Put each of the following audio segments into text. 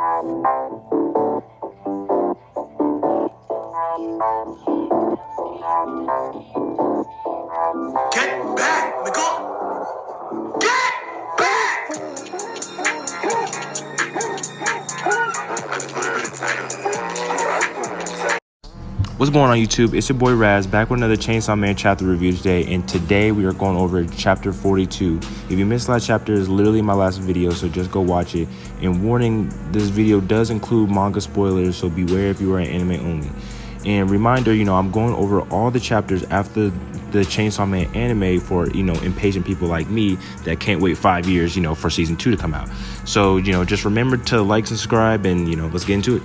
Get back, nigga! Get back! What's going on YouTube? It's your boy R.A.S back with another Chainsaw Man chapter review today, and today we are going over chapter 42. If you missed last chapter, it's literally my last video, so just go watch it. And warning, this video does include manga spoilers, so beware if you are an anime only. And reminder, I'm going over all the chapters after the Chainsaw Man anime for, impatient people like me that can't wait 5 years, for season 2 to come out. So, just remember to like, subscribe, and, let's get into it.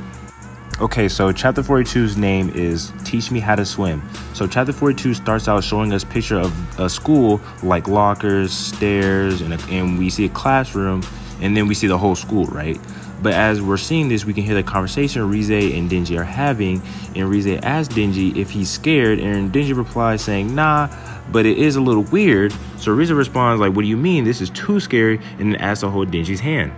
Okay, so chapter 42's name is Teach Me How to Swim. So chapter 42 starts out showing us a picture of a school, like lockers, stairs, and we see a classroom, and then we see the whole school, right? But as we're seeing this, we can hear the conversation Reze and Denji are having, and Reze asks Denji if he's scared, and Denji replies saying, nah, but it is a little weird. So Reze responds like, what do you mean? This is too scary, and then asks to hold Denji's hand.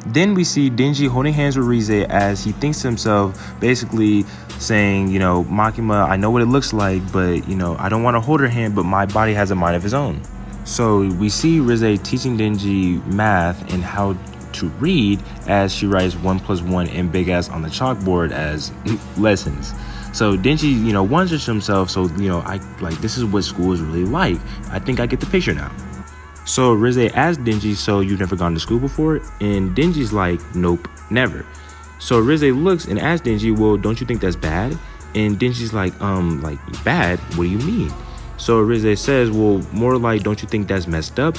Then we see Denji holding hands with Reze as he thinks to himself, basically saying, Makima, I know what it looks like, but, I don't want to hold her hand, but my body has a mind of its own. So we see Reze teaching Denji math and how to read as she writes 1 + 1 in big ass on the chalkboard as lessons. So Denji, wonders to himself, so, this is what school is really like. I think I get the picture now. So Reze asks Denji, so you've never gone to school before? And Denji's like, nope, never. So Reze looks and asks Denji, well, don't you think that's bad? And Denji's like bad? What do you mean? So Reze says, well, more like, don't you think that's messed up?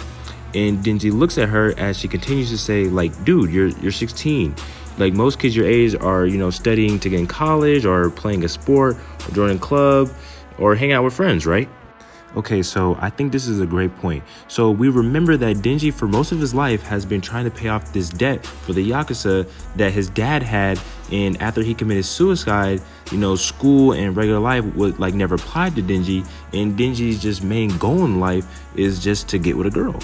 And Denji looks at her as she continues to say, dude, you're 16. Most kids your age are, studying to get in college or playing a sport or joining a club or hang out with friends, right? Okay, so I think this is a great point. So we remember that Denji for most of his life has been trying to pay off this debt for the Yakuza that his dad had, and after he committed suicide, school and regular life would never applied to Denji, and Denji's just main goal in life is just to get with a girl.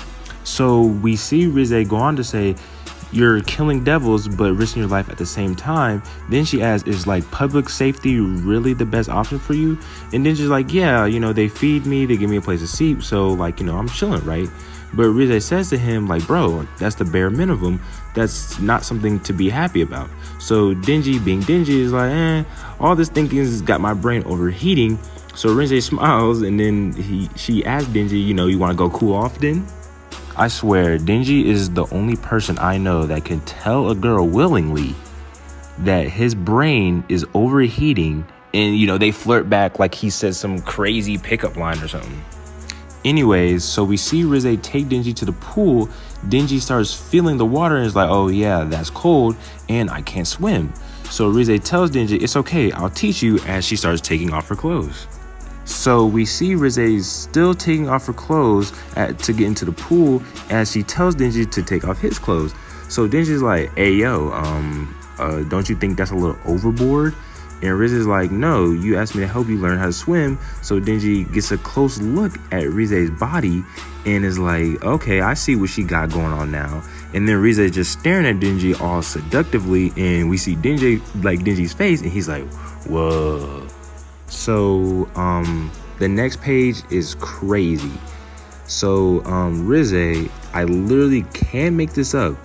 So we see Reze go on to say, you're killing devils but risking your life at the same time. Then she asks, is public safety really the best option for you? And then she's like, yeah, they feed me, they give me a place to sleep, so I'm chilling, right? But Reze says to him, bro, that's the bare minimum. That's not something to be happy about. So Denji, being Denji, is like, all this thinking has got my brain overheating. So Reze smiles, and then she asks Denji, you want to go cool off then? I swear, Denji is the only person I know that can tell a girl willingly that his brain is overheating, and they flirt back like he said some crazy pickup line or something. Anyways, so we see Reze take Denji to the pool. Denji starts feeling the water and is like, oh yeah, that's cold and I can't swim. So Reze tells Denji, it's okay, I'll teach you, as she starts taking off her clothes. So we see Reze still taking off her clothes to get into the pool as she tells Denji to take off his clothes. So Denji's like, hey yo, don't you think that's a little overboard? And Reze's like, no, you asked me to help you learn how to swim. So Denji gets a close look at Reze's body and is like, okay, I see what she got going on now. And then Reze just staring at Denji all seductively, and we see Denji's face, and he's like, whoa. So the next page is crazy. So Reze, I literally can't make this up,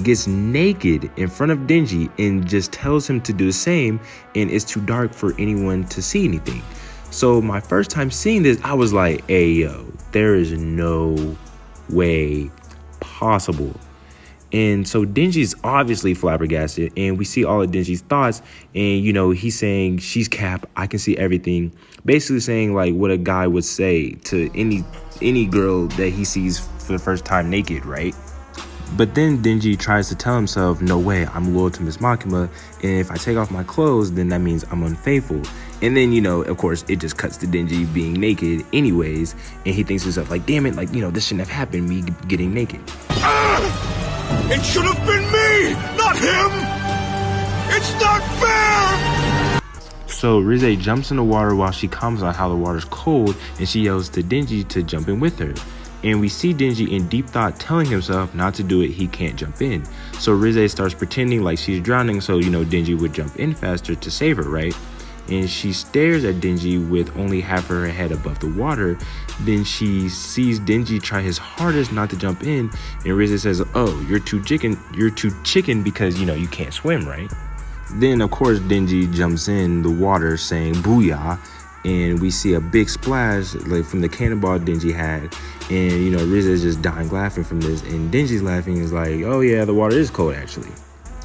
gets naked in front of Denji and just tells him to do the same, and it's too dark for anyone to see anything. So my first time seeing this, I was like, hey yo, there is no way possible. And so Denji's obviously flabbergasted, and we see all of Denji's thoughts, and he's saying, she's cap, I can see everything, basically saying what a guy would say to any girl that he sees for the first time naked, right? But then Denji tries to tell himself, no way, I'm loyal to Miss Makima, and if I take off my clothes, then that means I'm unfaithful. And then, of course, it just cuts to Denji being naked anyways, and he thinks to himself, damn it, this shouldn't have happened, me getting naked. It should have been me, not him! It's not fair! So Reze jumps in the water while she comments on how the water's cold, and she yells to Denji to jump in with her. And we see Denji in deep thought telling himself not to do it, he can't jump in. So Reze starts pretending like she's drowning so, Denji would jump in faster to save her, right? And she stares at Denji with only half her head above the water. Then she sees Denji try his hardest not to jump in, and Reze says, "Oh, you're too chicken because, you can't swim, right?" Then, of course, Denji jumps in the water saying, "Booyah." And we see a big splash like from the cannonball Denji had, and Rizz is just dying laughing from this, and Denji's laughing is like, "Oh yeah, the water is cold actually."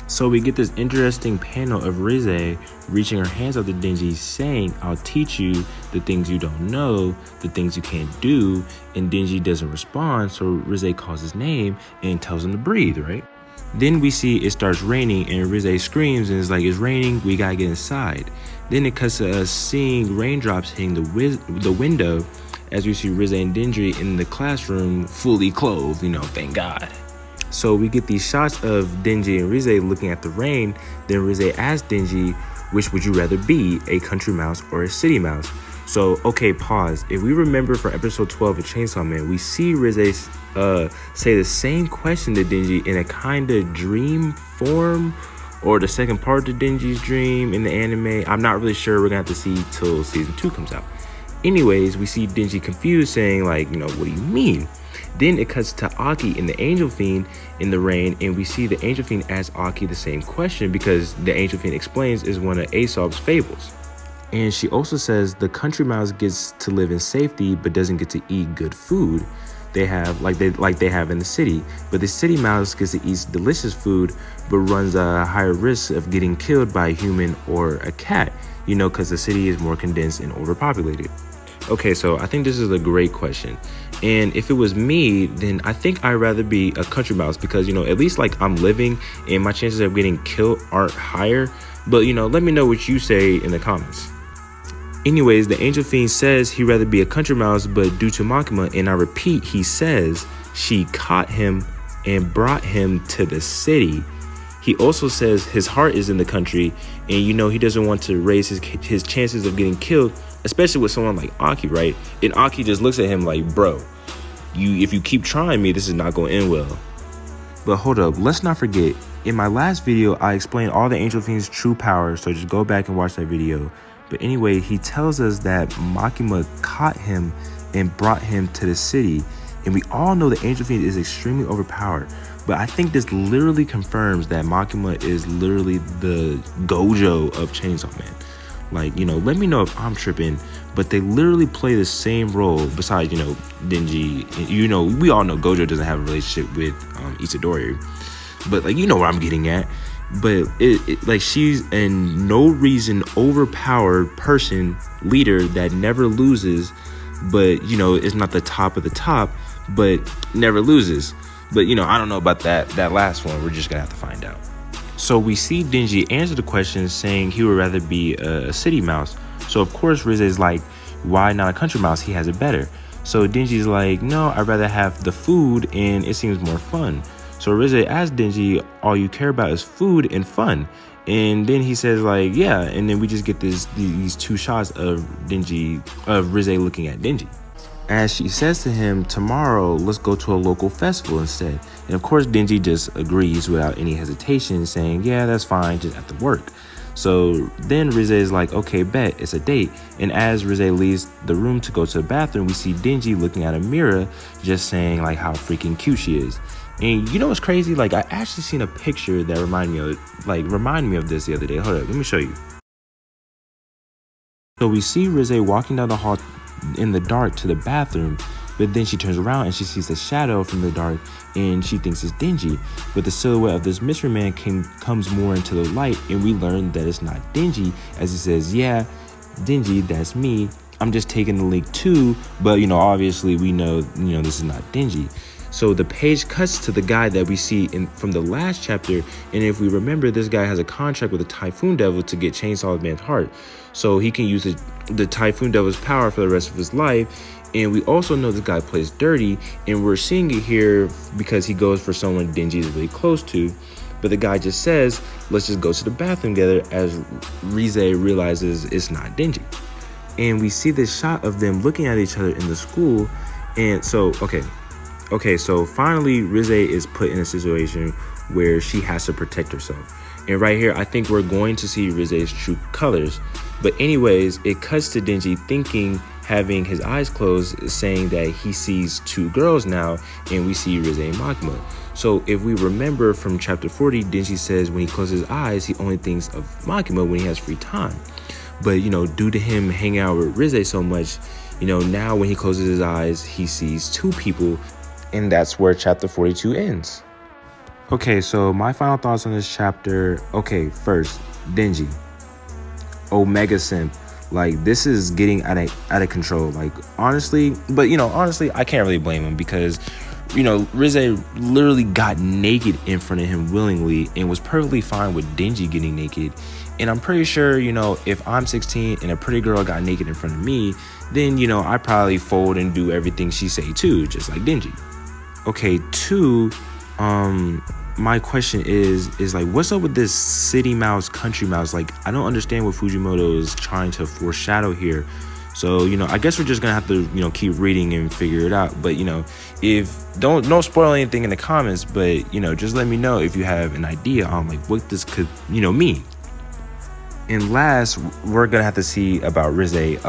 So we get this interesting panel of Rizz reaching her hands out to Denji saying, "I'll teach you the things you don't know, the things you can't do," and Denji doesn't respond, so Rizz calls his name and tells him to breathe, right? Then we see it starts raining and Rizz screams and is like, "It's raining, we gotta get inside." Then it cuts to us seeing raindrops hitting the window as we see Rizz and Denji in the classroom fully clothed, thank God. So we get these shots of Denji and Rizz looking at the rain. Then Rizz asks Denji, "Which would you rather be, a country mouse or a city mouse?" So, okay, pause. If we remember from episode 12 of Chainsaw Man, we see Rizz say the same question to Denji in a kind of dream form, or the second part of Denji's dream in the anime. I'm not really sure. We're gonna have to see till season 2 comes out. Anyways, we see Denji confused saying like, "What do you mean?" Then it cuts to Aki and the Angel Fiend in the rain, and we see the Angel Fiend ask Aki the same question because the Angel Fiend explains is one of Aesop's fables. And she also says the country mouse gets to live in safety but doesn't get to eat good food they have like they have in the city, but the city mouse gets to eat delicious food but runs a higher risk of getting killed by a human or a cat, because the city is more condensed and overpopulated. Okay, so I think this is a great question. And if it was me, then I think I'd rather be a country mouse because, at least like I'm living and my chances of getting killed aren't higher. But, let me know what you say in the comments. Anyways, the Angel Fiend says he'd rather be a country mouse, but due to Makima, and I repeat, he says she caught him and brought him to the city. He also says his heart is in the country and, he doesn't want to raise his chances of getting killed, especially with someone like Aki, right? And Aki just looks at him like, "Bro, if you keep trying me, this is not going to end well." But hold up, let's not forget, in my last video, I explained all the Angel Fiend's true powers, so just go back and watch that video. But anyway, he tells us that Makima caught him and brought him to the city. And we all know the Angel Fiend is extremely overpowered. But I think this literally confirms that Makima is literally the Gojo of Chainsaw Man. Like, let me know if I'm tripping, but they literally play the same role besides, Denji. We all know Gojo doesn't have a relationship with Itadori. But, like, what I'm getting at. But, like, she's a no reason overpowered leader that never loses, but, is not the top of the top, but never loses. But, I don't know about that last one. We're just going to have to find out. So we see Denji answer the question saying he would rather be a city mouse. So, of course, Rizz is like, "Why not a country mouse? He has it better." So Denji's like, "No, I'd rather have the food and it seems more fun." So Rizz asks Denji, "All you care about is food and fun?" And then he says like, "Yeah." And then we just get these two shots of Rizz looking at Denji. As she says to him, "Tomorrow, let's go to a local festival instead." And of course, Denji just agrees without any hesitation, saying, "Yeah, that's fine, just after work." So then Rizz is like, "Okay, bet, it's a date." And as Rizz leaves the room to go to the bathroom, we see Denji looking at a mirror, just saying like how freaking cute she is. And what's crazy? Like, I actually seen a picture that reminded me of this the other day. Hold up, let me show you. So we see Rizz walking down the hall in the dark to the bathroom, but then she turns around and she sees a shadow from the dark and she thinks it's Denji. But the silhouette of this mystery man comes more into the light, and we learn that it's not Denji, as he says, "Yeah, Denji, that's me. I'm just taking the link too." But obviously we know this is not Denji. So the page cuts to the guy that we see from the last chapter, and if we remember, this guy has a contract with the Typhoon Devil to get Chainsaw Man's heart, so he can use the Typhoon Devil's power for the rest of his life. And we also know this guy plays dirty, and we're seeing it here because he goes for someone Denji is really close to. But the guy just says, "Let's just go to the bathroom together," as Rizz realizes it's not Denji. And we see this shot of them looking at each other in the school. And so, okay, Okay, so finally Reze is put in a situation where she has to protect herself. And right here, I think we're going to see Rize's true colors. But anyways, it cuts to Denji thinking, having his eyes closed, saying that he sees two girls now, and we see Reze and Makima. So if we remember from chapter 40, Denji says when he closes his eyes, he only thinks of Makima when he has free time. But, you know, due to him hanging out with Reze so much, you know, now when he closes his eyes, he sees two people, and that's where chapter 42 ends. Okay, so my final thoughts on this chapter. Okay, first, Denji. Omega simp. Like, this is getting out of control. Like, honestly, but, you know, honestly, I can't really blame him because, you know, Reze literally got naked in front of him willingly and was perfectly fine with Denji getting naked. And I'm pretty sure, you know, if I'm 16 and a pretty girl got naked in front of me, then, you know, I probably fold and do everything she say too, just like Denji. Okay, two, my question is like, what's up with this city mouse, country mouse? Like, I don't understand what Fujimoto is trying to foreshadow here. So, you know, I guess we're just gonna have to, you know, keep reading and figure it out. But, you know, if don't spoil anything in the comments, but, you know, just let me know if you have an idea on like what this could, you know, mean. And last, we're gonna have to see about Reze.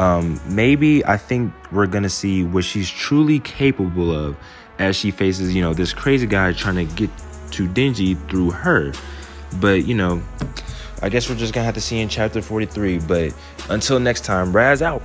Maybe I think we're gonna see what she's truly capable of as she faces, you know, this crazy guy trying to get to Denji through her. But, you know, I guess we're just gonna have to see in chapter 43. But until next time, R.A.S out.